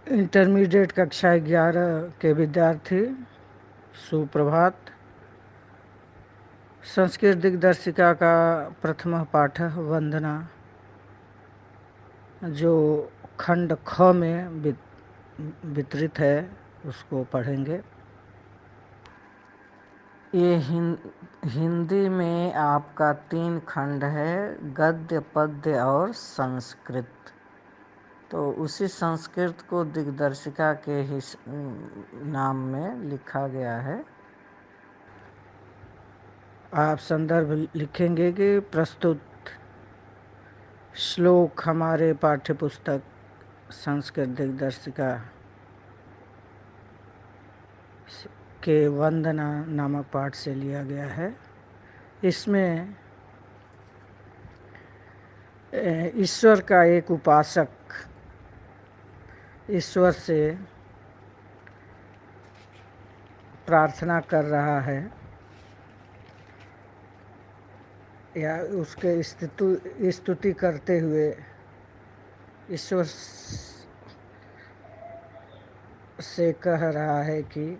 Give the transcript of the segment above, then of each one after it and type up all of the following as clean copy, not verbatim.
Intermediate कक्षा 11 के विद्यार्थी सुप्रभात। संस्कृत दिग्दर्शिका का प्रथम पाठ वंदना, जो खंड ख में वितरित है, उसको पढ़ेंगे। ये हिंदी में आपका 3 खंड है, गद्य, पद्य और संस्कृत। तो उसी संस्कृत को दिग्दर्शिका के ही नाम में लिखा गया है। आप संदर्भ लिखेंगे कि प्रस्तुत श्लोक हमारे पाठ्य पुस्तक संस्कृत दिग्दर्शिका के वंदना नामक पाठ से लिया गया है। इसमें ईश्वर का एक उपासक ईश्वर से प्रार्थना कर रहा है या उसके स्तुति करते हुए ईश्वर से कह रहा है कि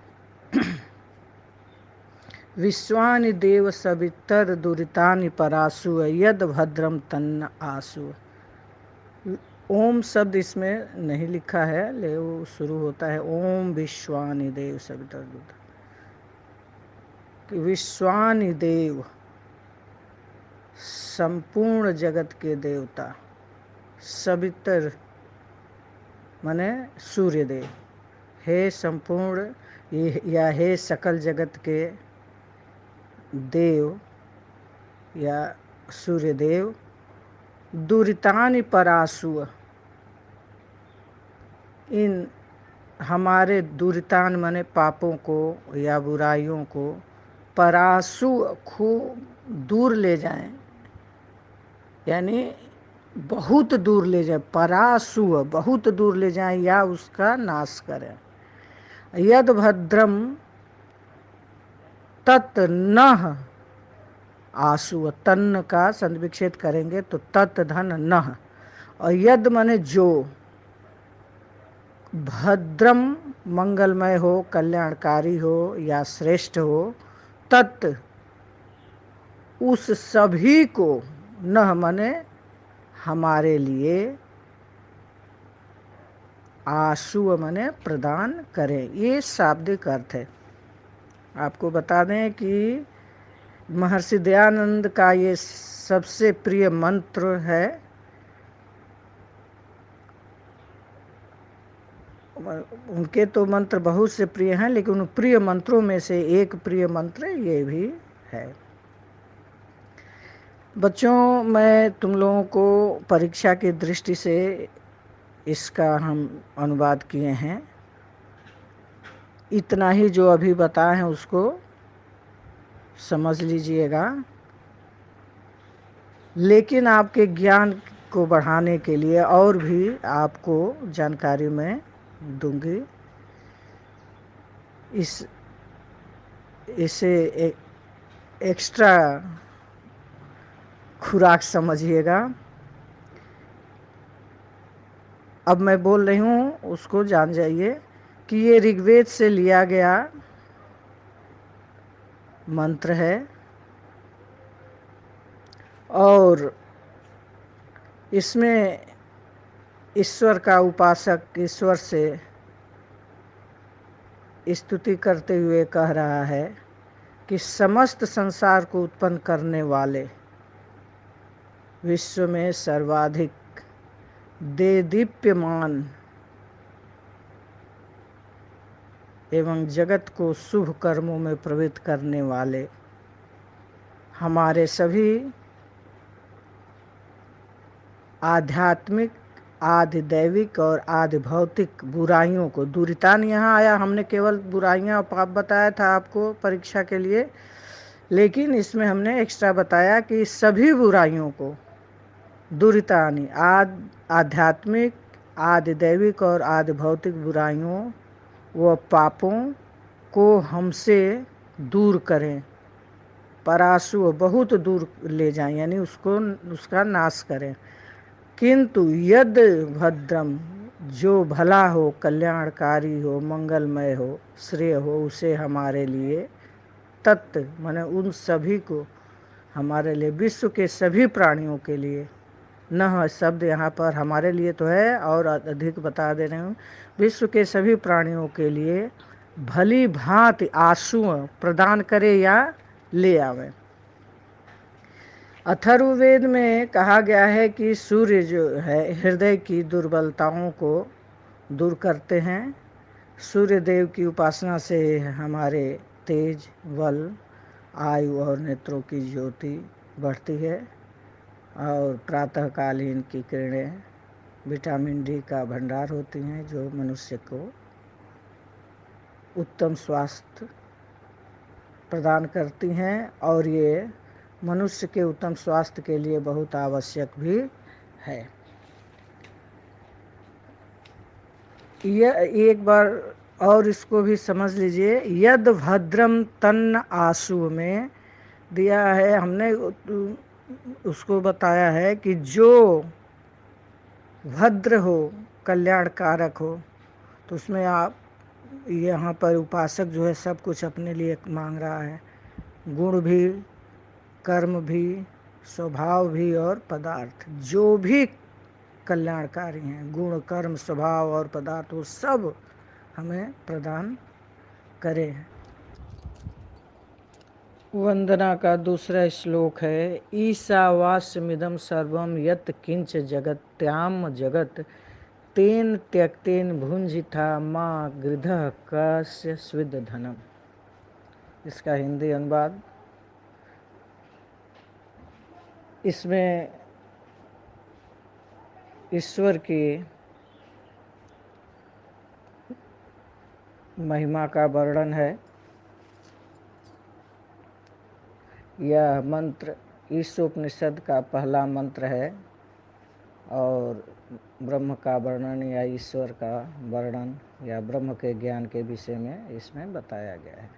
विश्वानि देव सवितर दुरितानि परासु यद भद्रम तन्न आसु। ओम शब्द इसमें नहीं लिखा है, ले वो शुरू होता है ओम विश्वानि देव सवितर दुरित। विश्वानि देव संपूर्ण जगत के देवता, सवितर माने सूर्यदेव, हे संपूर्ण या हे सकल जगत के देव या सूर्यदेव, दुरितानि परासु, इन हमारे दुरितान माने पापों को या बुराइयों को, परासु खूब दूर ले जाएं, यानी बहुत दूर ले जाए, परासु बहुत दूर ले जाएं या उसका नाश करें। यद भद्रम तत् नह आसु, तन्न का संविच्छेद करेंगे तो तत् धन नह, और यद माने जो, भद्रम मंगलमय हो, कल्याणकारी हो या श्रेष्ठ हो, तत् उस सभी को, नह माने हमारे लिए, आशु माने प्रदान करें। ये शाब्दिक अर्थ है। आपको बता दें कि महर्षि दयानंद का ये सबसे प्रिय मंत्र है। उनके तो मंत्र बहुत से प्रिय हैं, लेकिन उन प्रिय मंत्रों में से एक प्रिय मंत्र ये भी है। बच्चों, मैं तुम लोगों को परीक्षा की दृष्टि से इसका हम अनुवाद किए हैं। इतना ही जो अभी बताए हैं उसको समझ लीजिएगा, लेकिन आपके ज्ञान को बढ़ाने के लिए और भी आपको जानकारी मैं दूंगी। इसे एक्स्ट्रा खुराक समझिएगा। अब मैं बोल रही हूँ उसको जान जाइए कि ये ऋग्वेद से लिया गया मंत्र है और इसमें ईश्वर का उपासक ईश्वर से स्तुति करते हुए कह रहा है कि समस्त संसार को उत्पन्न करने वाले, विश्व में सर्वाधिक देदीप्यमान एवं जगत को शुभ कर्मों में प्रवृत्त करने वाले, हमारे सभी आध्यात्मिक, आदि दैविक और आदि भौतिक बुराइयों को, दुरितान यहाँ आया, हमने केवल बुराइयाँ और पाप बताया था आपको परीक्षा के लिए, लेकिन इसमें हमने एक्स्ट्रा बताया कि सभी बुराइयों को, दुरितानी आध्यात्मिक, आदि दैविक और आदि भौतिक बुराइयों व पापों को हमसे दूर करें, परासु बहुत दूर ले जाएं, यानी उसका नाश करें। किंतु यद भद्रम, जो भला हो, कल्याणकारी हो, मंगलमय हो, श्रेय हो, उसे हमारे लिए तत्व माने उन सभी को, हमारे लिए, विश्व के सभी प्राणियों के लिए, न शब्द यहाँ पर हमारे लिए तो है और अधिक बता दे रहे हूँ, विश्व के सभी प्राणियों के लिए भली भांति आंसू प्रदान करे या ले आवे। अथर्ववेद में कहा गया है कि सूर्य जो है हृदय की दुर्बलताओं को दूर करते हैं। सूर्य देव की उपासना से हमारे तेज, बल, आयु और नेत्रों की ज्योति बढ़ती है और प्रातःकालीन की किरणें विटामिन डी का भंडार होती हैं जो मनुष्य को उत्तम स्वास्थ्य प्रदान करती हैं और ये मनुष्य के उत्तम स्वास्थ्य के लिए बहुत आवश्यक भी है। यह एक बार और इसको भी समझ लीजिए, यद भद्रम तन्न आशु में दिया है, हमने उसको बताया है कि जो भद्र हो, कल्याणकारक हो, तो उसमें आप यहाँ पर उपासक जो है सब कुछ अपने लिए मांग रहा है, गुण भी, कर्म भी, स्वभाव भी और पदार्थ, जो भी कल्याणकारी हैं, गुण, कर्म, स्वभाव और पदार्थ, वो सब हमें प्रदान करें। वंदना का दूसरा श्लोक है, ईशावास्यमिदं सर्वं यत् किंच जगत्याम जगत तेन त्यक्तेन भुंजिथा माँ गृधः कस्य स्विद धनम। इसका हिंदी अनुवाद, इसमें ईश्वर की महिमा का वर्णन है। यह मंत्र ईशोपनिषद का पहला मंत्र है और ब्रह्म का वर्णन या ईश्वर का वर्णन या ब्रह्म के ज्ञान के विषय में इसमें बताया गया है।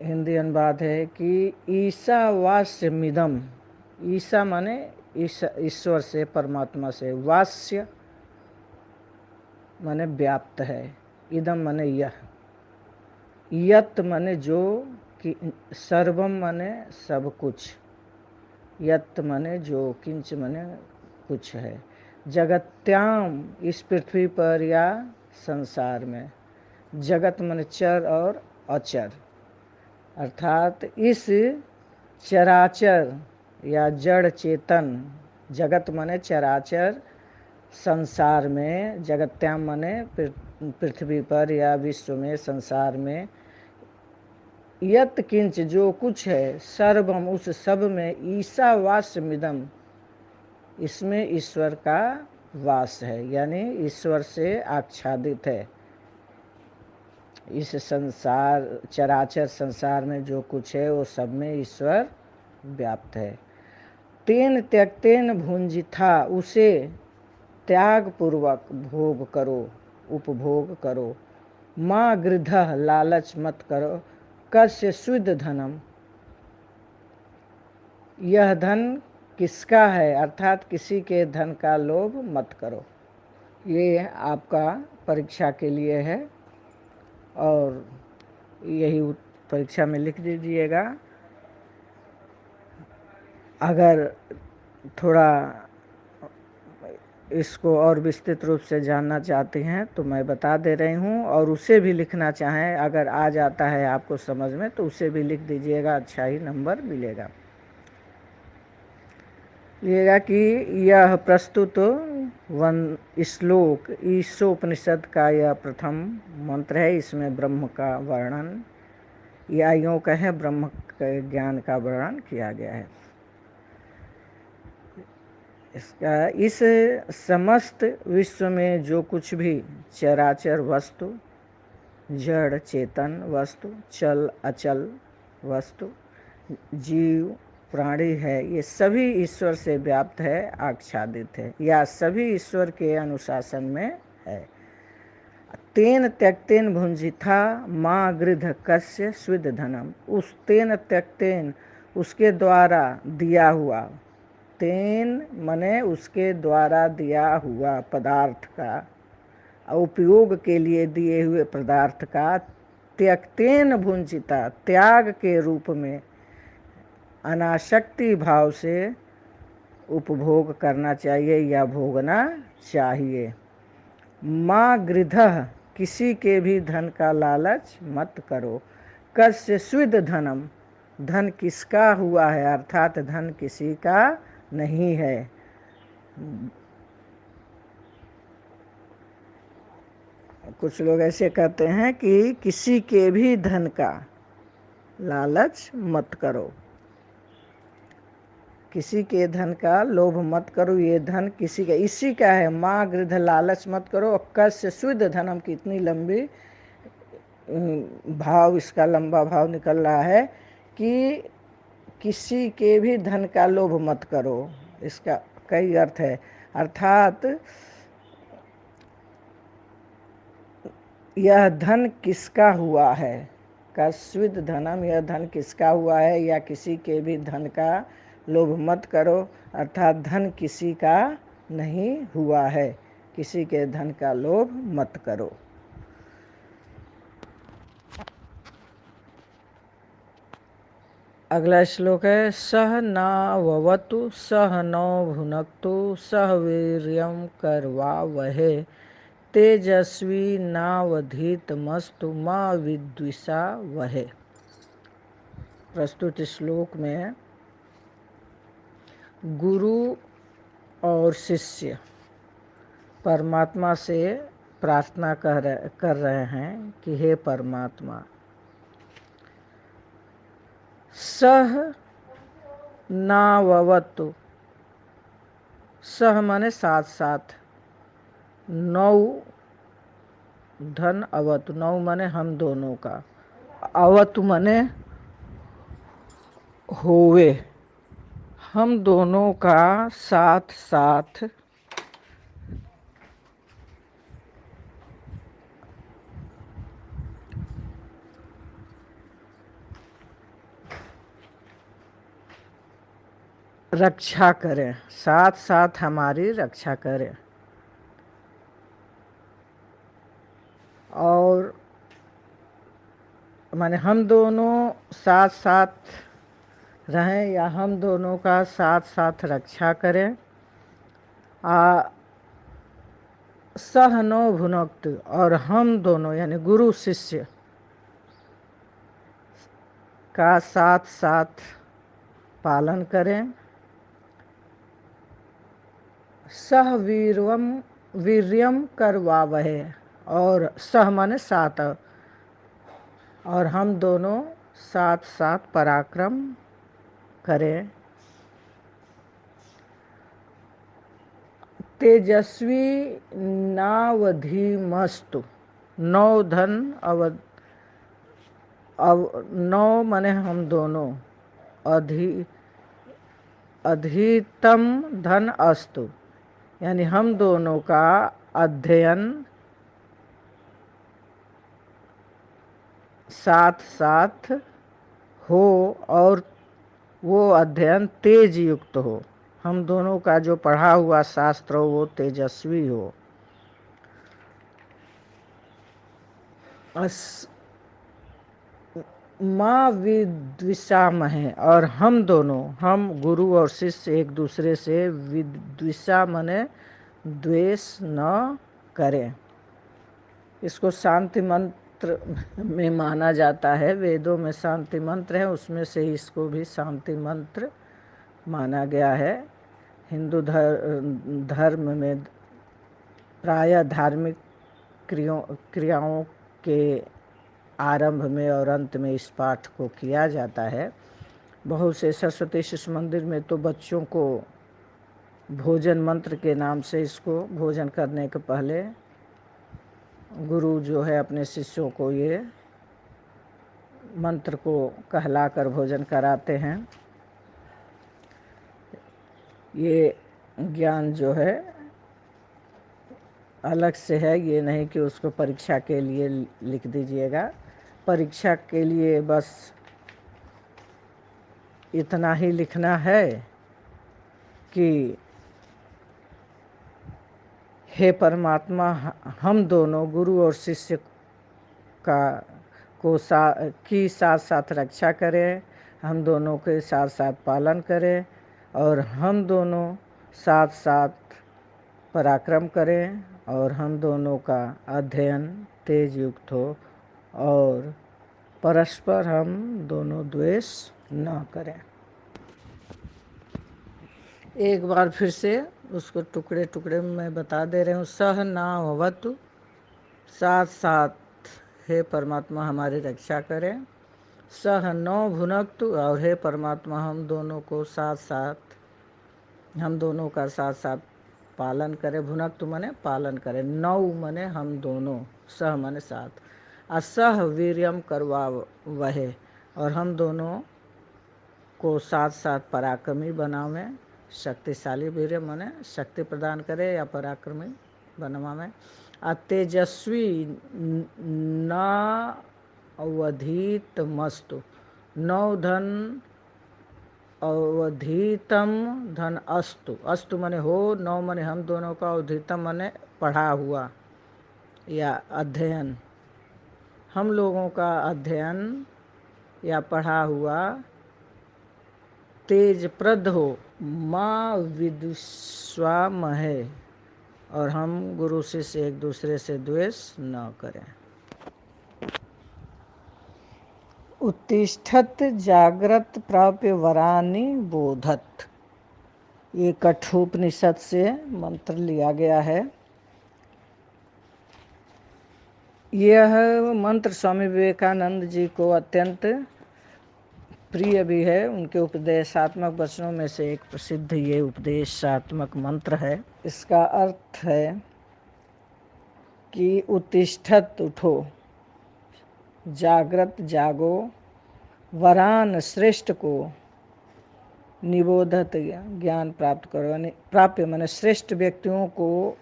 हिंदी अनुवाद है कि ईशावास्यमिदं, ईशा माने ईश्वर से, परमात्मा से, वास्य माने व्याप्त है, इदम माने यह, यत माने जो, कि सर्वम माने सब कुछ, यत माने जो, किंच माने कुछ है, जगत्याम इस पृथ्वी पर या संसार में, जगत माने चर और अचर, अर्थात इस चराचर या जड़ चेतन, जगत माने चराचर, संसार में, जगत्याम माने पृथ्वी पर या विश्व में, संसार में, यत किंच जो कुछ है, सर्वम उस सब में, ईशावास्यमिदं इसमें ईश्वर का वास है, यानी ईश्वर से आच्छादित है। इस संसार, चराचर संसार में जो कुछ है वो सब में ईश्वर व्याप्त है। तेन त्यक्तेन भुंजिथा, उसे त्याग पूर्वक भोग करो, उपभोग करो, माँ गृधः लालच मत करो, कस्य स्विद धनम, यह धन किसका है, अर्थात किसी के धन का लोभ मत करो। ये आपका परीक्षा के लिए है और यही परीक्षा में लिख दीजिएगा। अगर थोड़ा इसको और विस्तृत रूप से जानना चाहते हैं तो मैं बता दे रही हूँ, और उसे भी लिखना चाहें, अगर आ जाता है आपको समझ में तो उसे भी लिख दीजिएगा, अच्छा ही नंबर मिलेगा। लिखिएगा कि यह प्रस्तुत श्लोक ईशोपनिषद का यह प्रथम मंत्र है, इसमें ब्रह्म का वर्णन या यूँ कहें ब्रह्म के ज्ञान का वर्णन किया गया है। इसका इस समस्त विश्व में जो कुछ भी चराचर वस्तु, जड़ चेतन वस्तु, चल अचल वस्तु, जीव प्राणी है, ये सभी ईश्वर से व्याप्त है, आच्छादित है, या सभी ईश्वर के अनुशासन में है। तेन त्यक्तेन भुंजिथा माँ गृध कस्य स्विद धनम, उस तेन त्यक्तेन उसके द्वारा दिया हुआ, तेन मने उसके द्वारा दिया हुआ पदार्थ का, उपयोग के लिए दिए हुए पदार्थ का त्यक्तेन भुंजिता, त्याग के रूप में अनासक्ति भाव से उपभोग करना चाहिए या भोगना चाहिए। माँ गृधः, किसी के भी धन का लालच मत करो। कस्य स्विद धनम, धन किसका हुआ है, अर्थात धन किसी का नहीं है। कुछ लोग ऐसे कहते हैं कि किसी के भी धन का लालच मत करो, किसी के धन का लोभ मत करो, ये धन किसी का, इसी का है। माँ गृध, लालच मत करो। कस्य स्विद धनम की इतनी लंबी भाव, इसका लंबा भाव निकल रहा है कि किसी के भी धन का लोभ मत करो। इसका कई अर्थ है, अर्थात यह धन किसका हुआ है, कस्विद धनम, यह धन किसका हुआ है, या किसी के भी धन का लोभ मत करो, अर्थात धन किसी का नहीं हुआ है, किसी के धन का लोभ मत करो। अगला श्लोक है, सह नाववतु सह नौ भुनक्तु सह वीर्यं करवावहै तेजस्वी नावधीतमस्तु मा विद्विषावहै। प्रस्तुत श्लोक में गुरु और शिष्य परमात्मा से प्रार्थना कर रहे हैं कि हे परमात्मा, सह नाववतु, सह माने साथ साथ, नौ धन अवतु, नौ माने हम दोनों का, अवतु माने होवे, हम दोनों का साथ साथ रक्षा करें, साथ साथ हमारी रक्षा करें। और माने हम दोनों साथ साथ रहें या हम दोनों का साथ साथ रक्षा करें। सह नो भुनक्तु, और हम दोनों यानी गुरु शिष्य का साथ साथ पालन करें। सह वीर्यम करवावहै, और सह माने साथ, और हम दोनों साथ साथ पराक्रम करें। तेजस्वी नावधीमस्तु, नौ धन नौ माने हम दोनों, अधितम धन अस्तु, यानी हम दोनों का अध्ययन साथ साथ हो, और वो अध्ययन तेज युक्त हो, हम दोनों का जो पढ़ा हुआ शास्त्र हो वो तेजस्वी हो। माँ विद्विषामहे, और हम दोनों, हम गुरु और शिष्य एक दूसरे से विद्विषा मने द्वेष न करें। इसको शांति मंत्र में माना जाता है, वेदों में शांति मंत्र है, उसमें से इसको भी शांति मंत्र माना गया है। हिंदू धर्म में प्रायः धार्मिक क्रियाओं के आरंभ में और अंत में इस पाठ को किया जाता है। बहुत से सरस्वती शिशु मंदिर में तो बच्चों को भोजन मंत्र के नाम से इसको भोजन करने के पहले गुरु जो है अपने शिष्यों को ये मंत्र को कहलाकर भोजन कराते हैं। ये ज्ञान जो है अलग से है, ये नहीं कि उसको परीक्षा के लिए लिख दीजिएगा। परीक्षा के लिए बस इतना ही लिखना है कि हे परमात्मा, हम दोनों गुरु और शिष्य का की साथ साथ रक्षा करें, हम दोनों के साथ साथ पालन करें और हम दोनों साथ साथ पराक्रम करें और हम दोनों का अध्ययन तेज युक्त हो और परस्पर हम दोनों द्वेष न करें। एक बार फिर से उसको टुकड़े टुकड़े में मैं बता दे रही हूँ। सह नावतु, साथ साथ हे परमात्मा हमारी रक्षा करें। सह नौ भुनक्तु, और हे परमात्मा हम दोनों को साथ साथ, हम दोनों का साथ साथ पालन करें। भुनक्तु माने पालन करें, नौ माने हम दोनों, सह माने साथ। असह वीर्यम करवा वहे, और हम दोनों को साथ साथ पराक्रमी बनावें। शक्तिशाली वीर्य माने शक्ति प्रदान करे या पराक्रमी बनवावें। अतेजस्वी न अवधीत मस्तु, नौ धन अवधीतम धन अस्तु। अस्तु माने हो, नौ माने हम दोनों का, अवधीतम माने पढ़ा हुआ या अध्ययन, हम लोगों का अध्ययन या पढ़ा हुआ तेज प्रद हो। माँ विदुष्वामहे, और हम गुरु शिष्य एक दूसरे से द्वेष न करें। उत्तिष्ठत जाग्रत प्राप्य वरानि बोधत, ये कठोपनिषद से मंत्र लिया गया है। यह मंत्र स्वामी विवेकानंद जी को अत्यंत प्रिय भी है। उनके उपदेशात्मक वचनों में से एक प्रसिद्ध ये उपदेशात्मक मंत्र है। इसका अर्थ है कि उत्तिष्ठत उठो, जागृत जागो, वरान श्रेष्ठ को, निबोधत ज्ञान प्राप्त करो। प्राप्य माने श्रेष्ठ व्यक्तियों को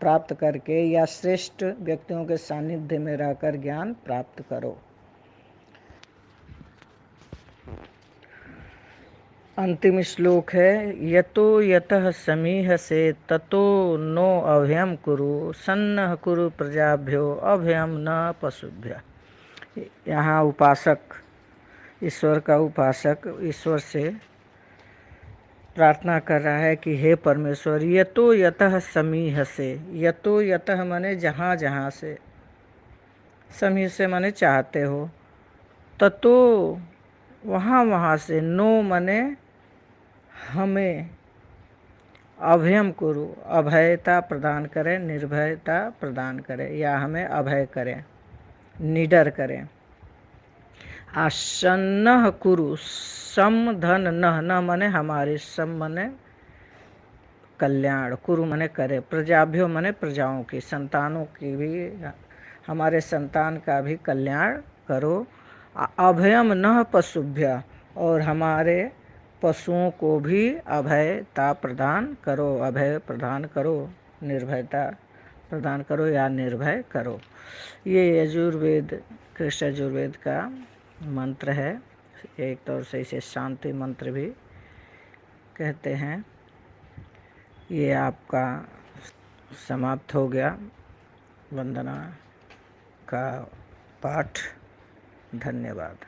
प्राप्त करके या श्रेष्ठ व्यक्तियों के सानिध्य में रहकर ज्ञान प्राप्त करो। अंतिम श्लोक है, यतो यतः समीह से ततो नो अभयम कुरु, सन्नह कुरु प्रजाभ्यो अभयम न पशुभ्य। यहाँ उपासक, ईश्वर का उपासक ईश्वर से प्रार्थना कर रहा है कि हे परमेश्वर, यतो यतः समीह से, यतो यतः माने जहाँ जहाँ से, समीह से माने चाहते हो, ततो वहाँ वहाँ से, नो माने हमें, अभयम कुरु अभयता प्रदान करें, निर्भयता प्रदान करें या हमें अभय करें, निडर करें। आसन्नः कुरु, सम धन नह, न मने हमारे, सम मने कल्याण, कुरु मने करे, प्रजाभ्यो मने प्रजाओं की, संतानों की भी, हमारे संतान का भी कल्याण करो। अभयम नह पशुभ्य, और हमारे पशुओं को भी अभयता प्रदान करो, अभय प्रदान करो, निर्भयता प्रदान करो या निर्भय करो। ये यजुर्वेद, कृष्ण यजुर्वेद का मंत्र है। एक तौर से इसे शांति मंत्र भी कहते हैं। ये आपका समाप्त हो गया वंदना का पाठ। धन्यवाद।